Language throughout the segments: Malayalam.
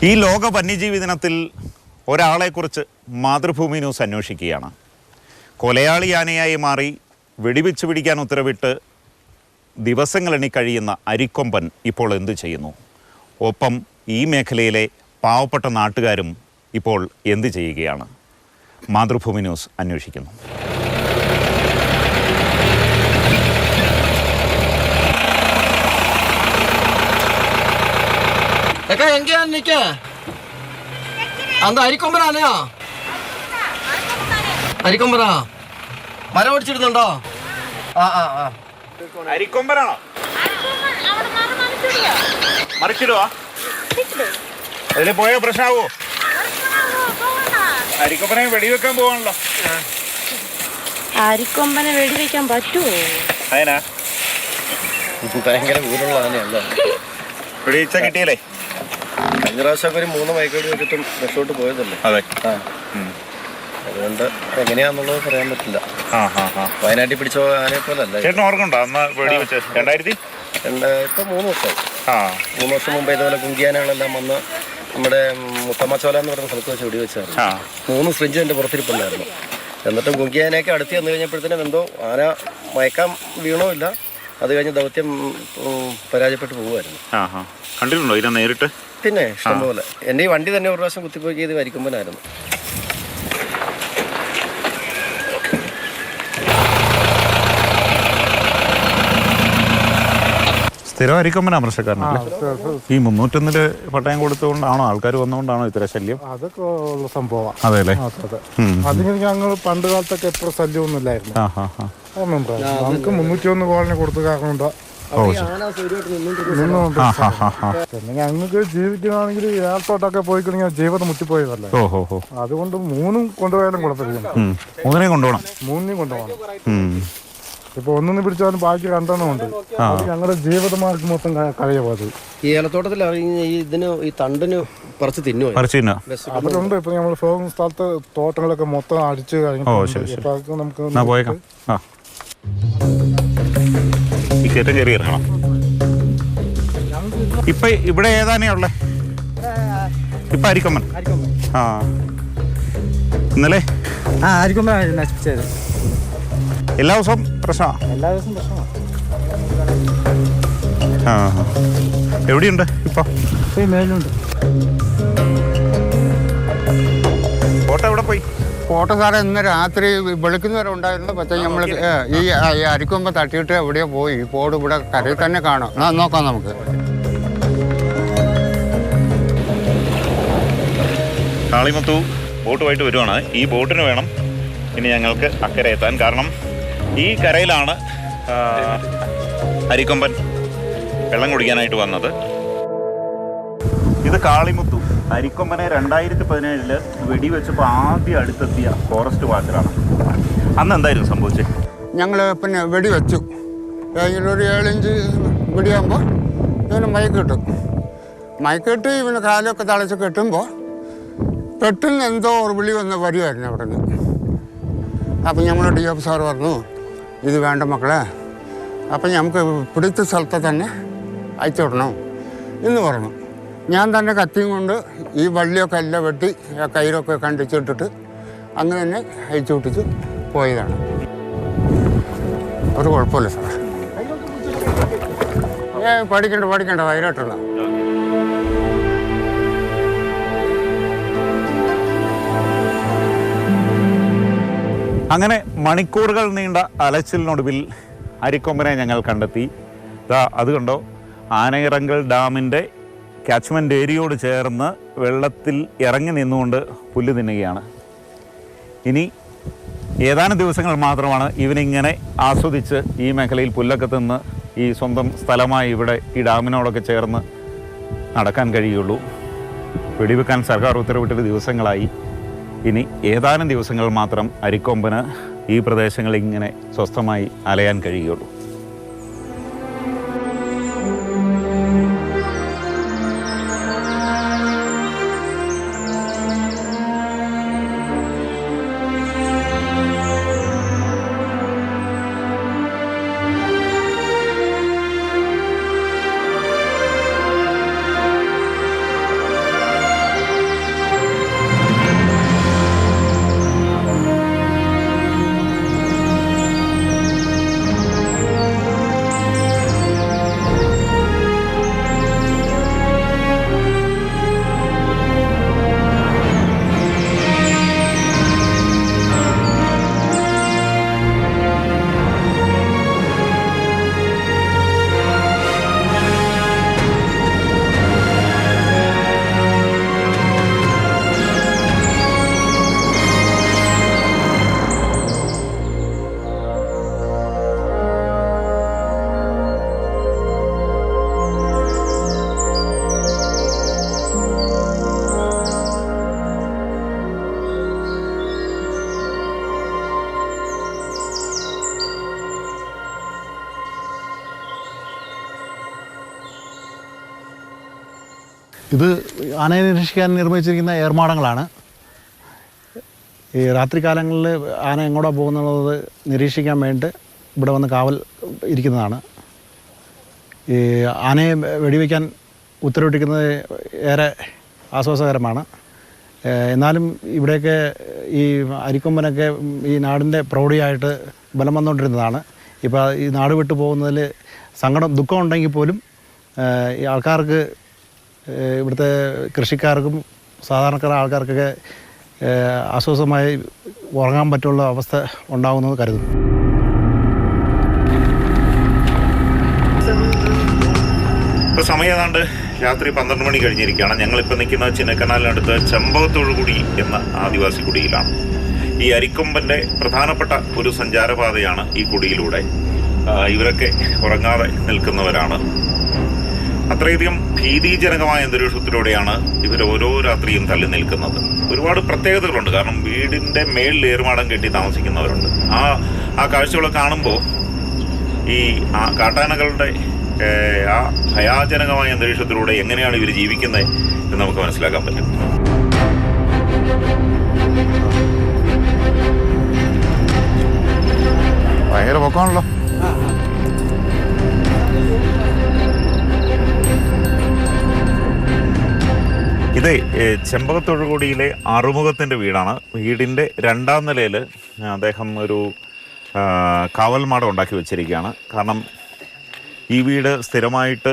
ഈ ലോക വന്യജീവി ദിനത്തിൽ ഒരാളെക്കുറിച്ച് മാതൃഭൂമി ന്യൂസ് അന്വേഷിക്കുകയാണ്. കൊലയാളി ആനയായി മാറി വെടിവെച്ച് പിടിക്കാൻ ഉത്തരവിട്ട് ദിവസങ്ങളെണ്ണി കഴിയുന്ന അരിക്കൊമ്പൻ ഇപ്പോൾ എന്തു ചെയ്യുന്നു? ഒപ്പം ഈ മേഖലയിലെ പാവപ്പെട്ട നാട്ടുകാരും ഇപ്പോൾ എന്തു ചെയ്യുകയാണ്? മാതൃഭൂമി ന്യൂസ് അന്വേഷിക്കുന്നു. അരിക്കൊമ്പനാണോ? അരിക്കൊമ്പനാ മരം ഓടിച്ചിടുന്നുണ്ടോ? അരിക്കൊമ്പനാണോ? മറിച്ചിടുവാ? അതില് പോയ പ്രശ്നമാവോ? അരിക്കൊമ്പനെ വെടിവെക്കാൻ പോവാണല്ലോ. അരിക്കൊമ്പനെ വെടിവെക്കാൻ പറ്റുമോ? അതിനാ ഭയങ്കര ഊരുള്ള ആനയല്ലോ. വെടിവെച്ച കിട്ടിയല്ലേ? കഴിഞ്ഞ പ്രാവശ്യമൊക്കെ ഒരു 3 മയക്കോടി വെച്ചിട്ടും രക്ഷോട്ട് പോയതല്ലേ. അതെ. അതുകൊണ്ട് എങ്ങനെയാന്നുള്ളത് പറയാൻ പറ്റില്ല. വയനാട്ടിൽ പിടിച്ച ആനയെ പോലെ അല്ല. ചേട്ടൻ ഓർക്കുണ്ടോ അന്ന് വെടിവെച്ച്? 2000 ഇപ്പൊ 3 വർഷമായി. 3 വർഷം മുമ്പ് ഇതുപോലെ കുങ്കിയാനകളെല്ലാം വന്ന് നമ്മുടെ മുത്തമ്മച്ചോല എന്ന് പറയുന്ന സ്ഥലത്ത് വെച്ച് വെടിവെച്ചായിരുന്നു. 3 ഫ്രിഡ്ജ് എൻ്റെ പുറത്തിരിപ്പുണ്ടായിരുന്നു. എന്നിട്ടും കുങ്കിയാനയൊക്കെ അടുത്ത് വന്നു കഴിഞ്ഞപ്പോഴത്തേനും എന്തോ ആന മയക്കാൻ വീണോ ഇല്ല. അത് കഴിഞ്ഞ് ദൗത്യം പരാജയപ്പെട്ടു പോകുമായിരുന്നു. കണ്ടിട്ടുണ്ടോ ഇതിനെ നേരിട്ട്? പിന്നെ ഇഷ്ടംപോലെ. എൻ്റെ ഈ വണ്ടി തന്നെ ഒരു പ്രാവശ്യം കുത്തിപ്പോക്കിയത് അരിക്കൊമ്പനായിരുന്നു. സ്ഥിരം അരിക്കൊമ്പനാ പ്രശ്നക്കാരനല്ലേ? ഈ 301 പട്ടയം കൊടുത്തുകൊണ്ടാണോ ആൾക്കാർ വന്നുകൊണ്ടാണോ ഇത്ര ശല്യം? അതൊക്കെ ഉള്ള സംഭവം. അതെ അല്ലേ? അതിന് ഞങ്ങൾ പണ്ട് കാലത്തൊക്കെ എത്ര ശല്യമൊന്നും ഇല്ലായിരുന്നു. നമുക്ക് 301 കോളനി കൊടുത്തു കാരണം പിന്നെ ഞങ്ങൾക്ക് ജീവിക്കുകയാണെങ്കിൽ ഏർത്തോട്ടൊക്കെ പോയി കഴിഞ്ഞാൽ ജീവിതം മുറ്റിപ്പോയതല്ലേ. അതുകൊണ്ട് 3 കൊണ്ടുപോയാലും കുഴപ്പമില്ല. 3 കൊണ്ടുപോകണം. 3 കൊണ്ടുപോകണം. ഇപ്പൊ 1 പിടിച്ചാലും ബാക്കി 2 ഉണ്ട്. ഞങ്ങളുടെ ജീവിതമാർക്ക് മൊത്തം കഴിയുമോ? ഈ ഏലത്തോട്ടത്തിൽ ഇതിന് ഈ തണ്ടിന് പറിച്ച് തിന്നുമോ? അതിലുണ്ട്. ഇപ്പൊ നമ്മൾ സ്ഥലത്ത് തോട്ടങ്ങളൊക്കെ മൊത്തം അടിച്ചു കഴിഞ്ഞു. നമുക്ക് ഇപ്പൊ ഇവിടെ ഏതാനേ ഉള്ളേ? ഇപ്പൊ അരിക്കൊമ്പൻ. ഇന്നലെ അരിക്കൊമ്പൻ നശിപ്പിച്ചത്. എല്ലാ ദിവസവും പ്രശ്നമാണ്. എല്ലാ ദിവസവും പ്രശ്നമാണ്. എവിടെയുണ്ട് ഇപ്പൊ? മേലുണ്ട്. ഫോട്ടോ എവിടെ പോയി? ഫോട്ടോ സാറേ ഇന്ന് രാത്രി വെളുക്കുന്നവരെ ഉണ്ടായിരുന്നു. പക്ഷേ നമ്മൾ ഈ അരിക്കൊമ്പ് തട്ടിയിട്ട് എവിടെയോ പോയി. പോട് ഇവിടെ കരയിൽ തന്നെ കാണാം. നോക്കാം നമുക്ക്. കാളിമുത്തു ബോട്ടുമായിട്ട് വരുവാണ്. ഈ ബോട്ടിന് വേണം ഇനി ഞങ്ങൾക്ക് അക്കരെ എത്താൻ. കാരണം ഈ കരയിലാണ് അരിക്കൊമ്പൻ വെള്ളം കുടിക്കാനായിട്ട് വന്നത്. ഇത് കാളിമുത്തു അരിക്കൊമ്പനെ 2017 വെടിവെച്ചപ്പോൾ ആദ്യം അടുത്തെത്തിയ ഫോറസ്റ്റ് വാച്ചറാണ്. അന്ന് എന്തായിരുന്നു സംഭവിച്ചത്? ഞങ്ങൾ പിന്നെ വെടിവെച്ചു. ഒരു 7 ഇഞ്ച് വെടിയാകുമ്പോൾ ഇവന് മയക്കിട്ടു. മയക്കിട്ട് ഇവന് കാലൊക്കെ തളച്ച് കെട്ടുമ്പോൾ പെട്ടെന്ന് എന്തോ ഒരു വിളി വന്ന് വരുമായിരുന്നു അവിടെ നിന്ന്. അപ്പം നമ്മൾ DF സാർ പറഞ്ഞു, ഇത് വേണ്ട മക്കളെ, അപ്പം നമുക്ക് പിടിച്ച സ്ഥലത്തെ തന്നെ അയച്ചു വിടണം എന്ന് പറഞ്ഞു. ഞാൻ തന്നെ കത്തിയും കൊണ്ട് ഈ വള്ളിയൊക്കെ എല്ലാം വെട്ടി കയ്യിലൊക്കെ കണ്ടിച്ചിട്ടിട്ട് അങ്ങനെ തന്നെ അയച്ചു വിട്ടിച്ച് പോയതാണ്. ഒരു കുഴപ്പമില്ല സാറേ. പഠിക്കണ്ട വൈരാട്ടുള്ള. അങ്ങനെ മണിക്കൂറുകൾ നീണ്ട അലച്ചിലിനൊടുവിൽ അരിക്കൊമ്പനെ ഞങ്ങൾ കണ്ടെത്തി. അത് കണ്ടോ, ആനയിറങ്കൽ ഡാമിൻ്റെ ക്യാച്ച്മെൻറ്റ് ഏരിയയോട് ചേർന്ന് വെള്ളത്തിൽ ഇറങ്ങി നിന്നുകൊണ്ട് പുല്ല് തിന്നുകയാണ്. ഇനി ഏതാനും ദിവസങ്ങൾ മാത്രമാണ് ഇവനിങ്ങനെ ആസ്വദിച്ച് ഈ മേഖലയിൽ പുല്ലൊക്കെ തിന്ന് ഈ സ്വന്തം സ്ഥലമായി ഇവിടെ ഈ ഡാമിനോടൊക്കെ ചേർന്ന് നടക്കാൻ കഴിയുള്ളൂ. വെടിവെക്കാൻ സർക്കാർ ഉത്തരവിട്ടൊരു ദിവസങ്ങളായി. ഇനി ഏതാനും ദിവസങ്ങൾ മാത്രം അരിക്കൊമ്പന് ഈ പ്രദേശങ്ങളിൽ ഇങ്ങനെ സ്വസ്ഥമായി അലയാൻ കഴിയുള്ളൂ. ഇത് ആനയെ നിരീക്ഷിക്കാൻ നിർമ്മിച്ചിരിക്കുന്ന ഏർമാടങ്ങളാണ്. ഈ രാത്രികാലങ്ങളിൽ ആന എങ്ങോട്ടാണ് പോകുന്നുള്ളത് നിരീക്ഷിക്കാൻ വേണ്ടി ഇവിടെ വന്ന് കാവൽ ഇരിക്കുന്നതാണ്. ഈ ആനയെ വെടിവെക്കാൻ ഉത്തരവിട്ടിരിക്കുന്നത് ഏറെ ആശ്വാസകരമാണ്. എന്നാലും ഇവിടെയൊക്കെ ഈ അരിക്കൊമ്പനൊക്കെ ഈ നാടിൻ്റെ പ്രൗഢിയായിട്ട് ബലം വന്നുകൊണ്ടിരുന്നതാണ്. ഇപ്പോൾ ഈ നാട് വിട്ടു പോകുന്നതിൽ ദുഃഖം ഉണ്ടെങ്കിൽ പോലും ഈ ആൾക്കാർക്ക്, ഇവിടുത്തെ കൃഷിക്കാർക്കും സാധാരണക്കാർ ആൾക്കാർക്കൊക്കെ ആശ്വാസമായി ഉറങ്ങാൻ പറ്റുള്ള അവസ്ഥ ഉണ്ടാകുമെന്ന് കരുതുന്നു. ഇപ്പോൾ സമയം ഏതാണ്ട് രാത്രി 12 മണി കഴിഞ്ഞിരിക്കുകയാണ്. ഞങ്ങളിപ്പോൾ നിൽക്കുന്ന ചിന്നക്കനാലിനടുത്ത് ചെമ്പകത്തൊഴുകുടി എന്ന ആദിവാസി കുടിയിലാണ്. ഈ അരിക്കൊമ്പൻ്റെ പ്രധാനപ്പെട്ട ഒരു സഞ്ചാരപാതയാണ് ഈ കുടിയിലൂടെ. ഇവരൊക്കെ ഉറങ്ങാതെ നിൽക്കുന്നവരാണ്. അത്രയധികം ഭീതിജനകമായ അന്തരീക്ഷത്തിലൂടെയാണ് ഇവർ ഓരോ രാത്രിയും തള്ളി നിൽക്കുന്നത്. ഒരുപാട് പ്രത്യേകതകളുണ്ട്. കാരണം വീടിൻ്റെ മേളിൽ ഏറുമാടം കെട്ടി താമസിക്കുന്നവരുണ്ട്. ആ കാഴ്ചകളൊക്കെ കാണുമ്പോൾ ഈ കാട്ടാനകളുടെ ആ ഭയാജനകമായ അന്തരീക്ഷത്തിലൂടെ എങ്ങനെയാണ് ഇവർ ജീവിക്കുന്നത് എന്ന് നമുക്ക് മനസ്സിലാക്കാൻ പറ്റും. ഭയങ്കര പൊക്കമാണല്ലോ. ഇത് ചെമ്പകത്തൊഴുകുടിയിലെ അറുമുഖത്തിൻ്റെ വീടാണ്. വീടിൻ്റെ 2ാം നിലയിൽ അദ്ദേഹം ഒരു കാവൽമാടം ഉണ്ടാക്കി വെച്ചിരിക്കുകയാണ്. കാരണം ഈ വീട് സ്ഥിരമായിട്ട്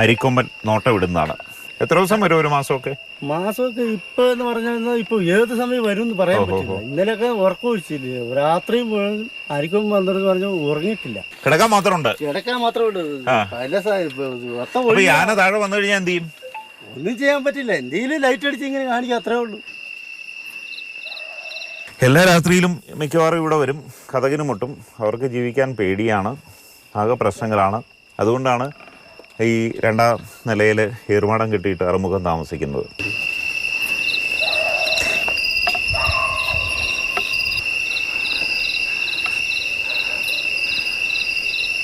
അരിക്കൊമ്പൻ നോട്ടമിടുന്നതാണ്. എത്ര ദിവസം വരും? ഒരു മാസമൊക്കെ ഇപ്പൊ എന്ന് പറഞ്ഞാൽ ഇപ്പൊ ഏത് സമയം വരും എന്ന് പറയാൻ പറ്റില്ല. ഇന്നലെയൊക്കെ ഉറക്കം ഒഴിച്ചില്ല. രാത്രിയും അരിക്കൊമ്പൻ വന്നിട്ട് പറഞ്ഞാൽ ഉറങ്ങിയിട്ടില്ല. കിടക്കാൻ മാത്രമുണ്ട്. കിടക്കാൻ മാത്രമേ ആന താഴെ വന്നു കഴിഞ്ഞാൽ എന്ത് ചെയ്യും? ഒന്നും ചെയ്യാൻ പറ്റില്ല. എന്തെങ്കിലും ലൈറ്റ് അടിച്ച് ഇങ്ങനെ കാണിക്കുക, അത്രേ ഉള്ളൂ. എല്ലാ രാത്രിയിലും മിക്കവാറും ഇവിടെ വരും. കതകിന് മുട്ടും. അവർക്ക് ജീവിക്കാൻ പേടിയാണ്. ആകെ പ്രശ്നങ്ങളാണ്. അതുകൊണ്ടാണ് ഈ 2ാം നിലയിൽ ഏറുമാടം കെട്ടിയിട്ട് അറുമുഖം താമസിക്കുന്നത്.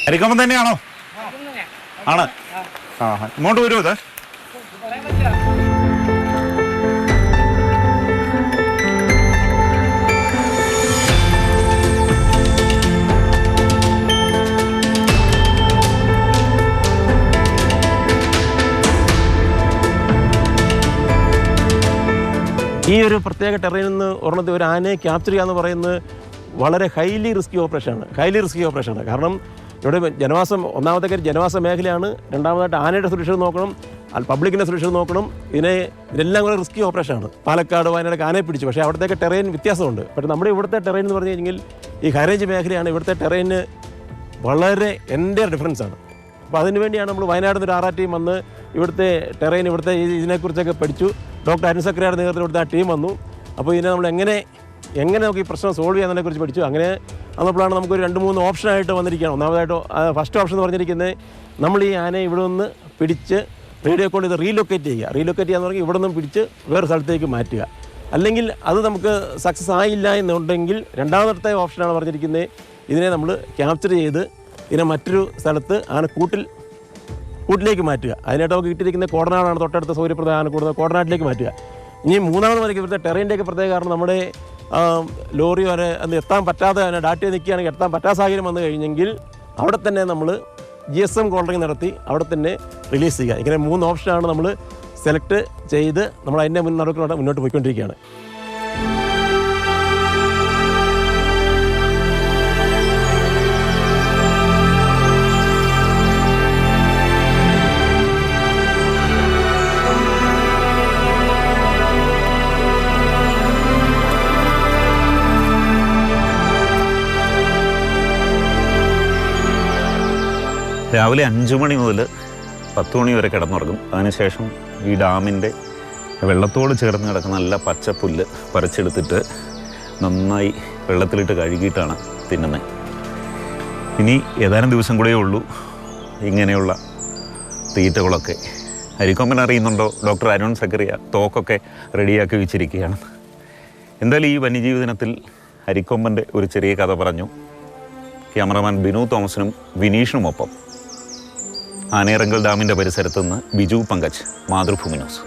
അരിക്കൊമ്പൻ തന്നെയാണോ? ആണ്. ഇങ്ങോട്ട് വരുമോ? ഇത് ഈ ഒരു പ്രത്യേക ടെററിൽ നിന്ന് ഒരെണ്ണത്തിൽ ഒരു ആനയെ ക്യാപ്ചർ ചെയ്യുക എന്ന് പറയുന്നത് വളരെ ഹൈലി റിസ്കി ഓപ്പറേഷനാണ്. കാരണം ഇവിടെ ഒന്നാമത്തെ കാര്യം ജനവാസ മേഖലയാണ്. രണ്ടാമതായിട്ട് ആനയുടെ സുരക്ഷ നോക്കണം, പബ്ലിക്കിൻ്റെ സുരക്ഷ നോക്കണം. ഇതെല്ലാം കൂടെ റിസ്കി ഓപ്പറേഷനാണ്. പാലക്കാട്, വയനാടൊക്കെ ആനയെ പിടിച്ചു. പക്ഷേ അവിടത്തേക്ക് ടെറൈൻ വ്യത്യാസമുണ്ട്. പക്ഷേ നമ്മുടെ ഇവിടുത്തെ ടെറൈൻ എന്ന് പറഞ്ഞു കഴിഞ്ഞാൽ ഈ ഹൈറേഞ്ച് മേഖലയാണ്. ഇവിടുത്തെ ടെറൈന് വളരെ എൻ്റെ ഡിഫറൻസാണ്. അപ്പോൾ അതിനുവേണ്ടിയാണ് നമ്മൾ വയനാട് നിന്ന് ഒരു RR ടീം വന്ന് ഇവിടുത്തെ ടെറൈൻ, ഇവിടുത്തെ ഇതിനെക്കുറിച്ചൊക്കെ പഠിച്ചു. ഡോക്ടർ അരുൺ സക്രിയുടെ നേതൃത്വത്തിൽ ഇവിടുത്തെ ആ ടീം വന്നു. അപ്പോൾ ഇതിനെ നമ്മൾ എങ്ങനെ നമുക്ക് ഈ പ്രശ്നം സോൾവ് ചെയ്യാന്നതിനെക്കുറിച്ച് പഠിച്ചു. അങ്ങനെ വന്നപ്പോഴാണ് നമുക്കൊരു 2-3 ഓപ്ഷനായിട്ട് വന്നിരിക്കുകയാണ്. ഒന്നാമതായിട്ട് ഫസ്റ്റ് ഓപ്ഷൻ എന്ന് പറഞ്ഞിരിക്കുന്നത് നമ്മൾ ഈ ആനയെ ഇവിടെ നിന്ന് പിടിച്ച് റേഡിയോ കൊണ്ട് ഇത് റീലൊക്കേറ്റ് ചെയ്യുക എന്ന് പറഞ്ഞാൽ ഇവിടെ നിന്ന് പിടിച്ച് വേറെ സ്ഥലത്തേക്ക് മാറ്റുക. അല്ലെങ്കിൽ അത് നമുക്ക് സക്സസ് ആയില്ല എന്നുണ്ടെങ്കിൽ രണ്ടാമത്തെ ഓപ്ഷനാണ് പറഞ്ഞിരിക്കുന്നത്, ഇതിനെ നമ്മൾ ക്യാപ്ചർ ചെയ്ത് ഇതിനെ മറ്റൊരു സ്ഥലത്ത് കൂട്ടിലേക്ക് മാറ്റുക. അതിനായിട്ട് നമുക്ക് കിട്ടിയിരിക്കുന്ന കോടനാടാണ് തൊട്ടടുത്ത സൗകര്യപ്രദ ആനക്കൂടുന്ന കോടനാട്ടിലേക്ക് മാറ്റുക. ഇനി മൂന്നാമത് വരയ്ക്ക് ഇവിടുത്തെ ടെറൈൻ്റെയൊക്കെ പ്രത്യേക കാരണം നമ്മുടെ ലോറി വരെ അന്ന് എത്താൻ പറ്റാതെ ഡാറ്റ നിൽക്കുകയാണെങ്കിൽ എത്താൻ പറ്റാത്ത സാഹചര്യം വന്നു കഴിഞ്ഞെങ്കിൽ അവിടെ തന്നെ നമ്മൾ GSM കോളറിങ് നടത്തി അവിടെ തന്നെ റിലീസ് ചെയ്യുക. ഇങ്ങനെ 3 ഓപ്ഷനാണ് നമ്മൾ സെലക്ട് ചെയ്ത് നമ്മൾ അതിൻ്റെ മുന്നോട്ട് പോയിക്കൊണ്ടിരിക്കുകയാണ്. രാവിലെ 5 മണി മുതൽ 10 മണി വരെ കിടന്നുറങ്ങും. അതിനുശേഷം ഈ ഡാമിൻ്റെ വെള്ളത്തോട് ചേർന്ന് കിടക്കുന്ന നല്ല പച്ചപ്പുല്ല് പറിച്ചെടുത്തിട്ട് നന്നായി വെള്ളത്തിലിട്ട് കഴുകിയിട്ടാണ് തിന്നുന്നത്. ഇനി ഏതാനും ദിവസം കൂടെ ഉള്ളൂ ഇങ്ങനെയുള്ള തീറ്റകളൊക്കെ. അരിക്കൊമ്പൻ അറിയുന്നുണ്ടോ? ഡോക്ടർ അരുൺ സക്കറിയ തോക്കൊക്കെ റെഡിയാക്കി വെച്ചിരിക്കുകയാണ്. എന്തായാലും ഈ വന്യജീവി ദിനത്തിൽ അരിക്കൊമ്പൻ്റെ ഒരു ചെറിയ കഥ പറഞ്ഞു. ക്യാമറമാൻ ബിനു തോമസിനും വിനീഷിനുമൊപ്പം ആനയിറങ്കൽ ഡാമിൻ്റെ പരിസരത്ത് നിന്ന് ബിജു പങ്കജ്, മാതൃഭൂമി ന്യൂസ്.